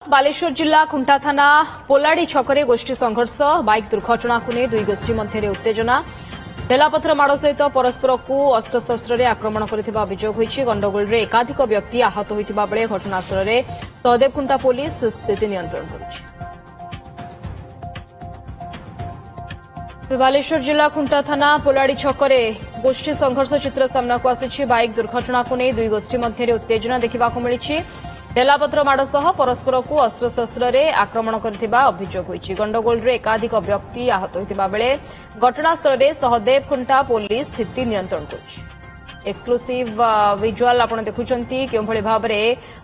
बालेश्वर जिला खुंटा थाना पोलाड़ी छकरे गोष्ठी संघर्ष बाइक दुर्घटना को नहीं दुई गोष्ठी मध्य उत्तेजना ढेलापथर माड़ सहित परस्पर को अस्त्रशस्त्र आक्रमण करथिबा अभियोग होईछि। गंडगोल रे एकाधिक व्यक्ति आहत होइतिबा बेले घटनास्थल रे सहदेव खुंटा पुलिस स्थिति नियंत्रण करुछि। बालेश्वर जिला खुंटा थाना पोलाड़ी छकरे गोष्ठी संघर्ष चित्र सामना को आसी। बाइक दुर्घटना को नहीं दुई गोष्ठी मध्य उत्तेजना देखा मिली। ढेलापथर माड़ सह परस्पर को अस्त्रशस्त्र आक्रमण करथिबा अभियोग होईछि। गंडगोल रे एकाधिक व्यक्ति आहत होइतिबा बेले घटनास्थल रे सहदेव खुंटा पुलिस स्थिति नियंत्रण करुछि। एक्सक्लूसिव विजुअल आपण देखुचंती केउ भली भाबरे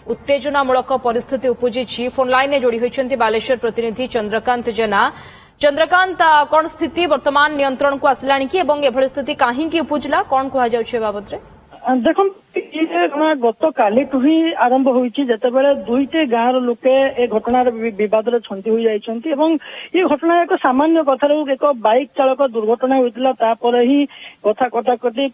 उत्तेजनामूलक परिस्थिति उपजिछि। फोन लाइन ने जोड़ी होइछंती बालेश्वर प्रतिनिधि चंद्रकांत जेना। चंद्रकांत, कोन स्थिति वर्तमान नियंत्रण को आसलानी कि एवं एभली स्थिति काहे कि उपजिला कोन कहा जाउछि बाबत रे? देखो गत कालीठू ही आरंभ होती जितेबाला दुईटे गाँव लोके ए घटनार विवाद छंदी हो जाइछंती एवं ये घटना एक सामान्य कथार एक बाइक चालक दुर्घटना होइतिला तापर ही कथा कटाकटी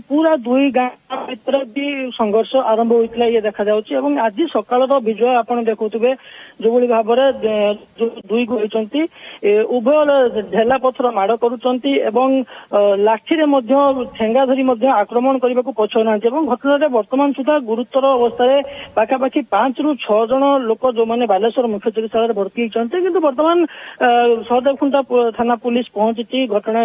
पूरा दुई गाँव भीतर भी संघर्ष आरंभ होइतिला ये देखा जाउछि। एवं आज सकाळर विजुअल आपण देखुथिबे जो भली भाबरे दुई होइछंती उभय ढेला पथर माड़ करूछंती एवं लाठी रे मध्य ठेंगा धरी मध्य आक्रमण करबाकू पछुनांती। घटना वर्तमान सुधा गुरुतर अवस्था पाखापाखि 5 ରୁ 6 जन लोक जो मैंने बालेश्वर मुख्य चिकित्सालय भर्ती होती किंतु वर्तमान सहदेव खुंटा थाना पुलिस पहुंची घटना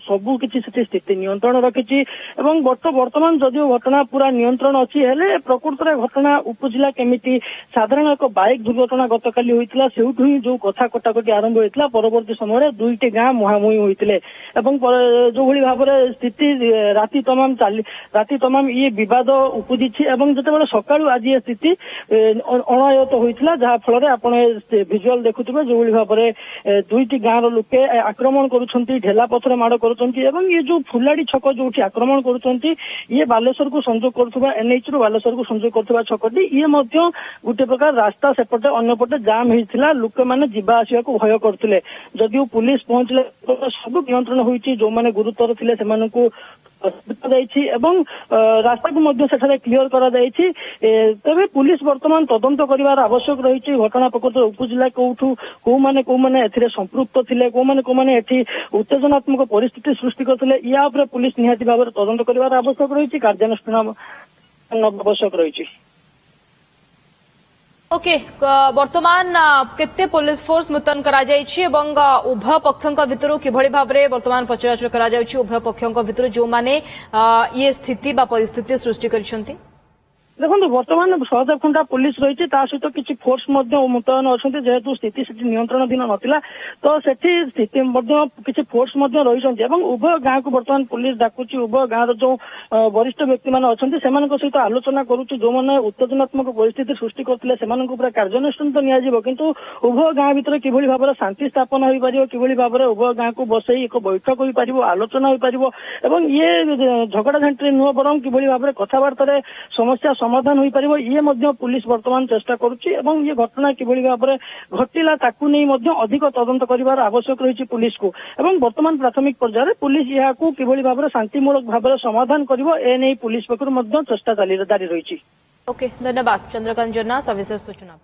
सबू किसी स्थिति नियंत्रण रखी। वर्तमान जदिव घटना पूरा नियंत्रण अच्छी हेले प्रकृत घटना उपजिला केमिति साधारण एक बाइक दुर्घटना गतकाली होइतिला सेउठु ही जो कथा कटाकटी आरंभ होइतिला परवर्ती समय दुईटी गाँ मुहांमुही होइतिले एवं जो भली भाबरे स्थिति राति तमाम ये विवाद उपजी जिते सकाळु आज ये स्थिति अणायत होइतिला जहा फल आपण विजुअल देखुथिबे जो भली भाबरे दुईटी गाँव लोके आक्रमण करूछंती ढेला पथर माड़ करूछंती एवं ये जो फुलाड़ी छक जोठी आक्रमण करूछंती ये बालेश्वर को संजोग करथुबा एनएच रु बालेश्वर को संजोग करथुबा छकटी ये मध्य गोटे प्रकार रास्ता सेपटे अन्य पटे जाम होइतिला लोक माने जिबा आसिया को भय करथिले जदिও पुलिस पहुंचले सब नियंत्रण होइछि जो माने गुरुतर थिले सेमानकु रास्ता को क्लियर करा तेरे पुलिस वर्तमान तदंत कर आवश्यक रही। घटना प्रकृत उपजिला कौठू कौ मैंने संपृक्त थे कौ मैंने उत्तेजनात्मक परिस्थिति सृष्टि करते या पुलिस निहाती भाव तदंत कर आवश्यक रही कार्यानुष्ठान आवश्यक रही। ओके वर्तमान केते पुलिस फोर्स मुतयन करा जायछि एवं उभय पक्षक भितरु किभଳି भाबरे वर्तमान पचराचर करा जायछि उभय पक्षक भितरु जो माने ये स्थिति बा परिस्थिति सृष्टि करिसंती? देखो वर्तमान सहदेव खुंटा पुलिस रही सहित किसी फोर्स मुतयन अच्छा जेहेतु स्थिति नियंत्रणधीन नाला तो सेठी स्थिति किसी फोर्स रही उभय गाँव को वर्तमान पुलिस डाकुची उभय गाँव जो वरिष्ठ व्यक्ति मैंने अच्छा सहित आलोचना करुच्ची जो मैंने उत्तेजनात्मक परिस्थिति सृष्टि करते कार्यानुष्ठान तो नियाजिब किंतु उभय गाँव भितर किभଳି भाव शांति स्थापन हो पार किभଳି भाव उभय गाँव को बसई एक बैठक हो पार आलोचना हो पार एवं ये झगड़ा झांटी नुह बरम किभଳି भाव कथबार्ता समस्या समाधान हो पार ये पुलिस वर्तमान चेष्टा करुच्ची एवं ये घटना किभଳି भाव घटिला ताकू नहीं अधिक तदंत कर आवश्यक रही पुलिस को एवं वर्तमान प्राथमिक पर्यायर पुलिस यहाँ किभଳି भाव शांतिमूलक भाव समाधान कर पुलिस पक्षर चेष्टा जारी रही। ओके धन्यवाद चंद्रकांत जेना सविशेष सूचना।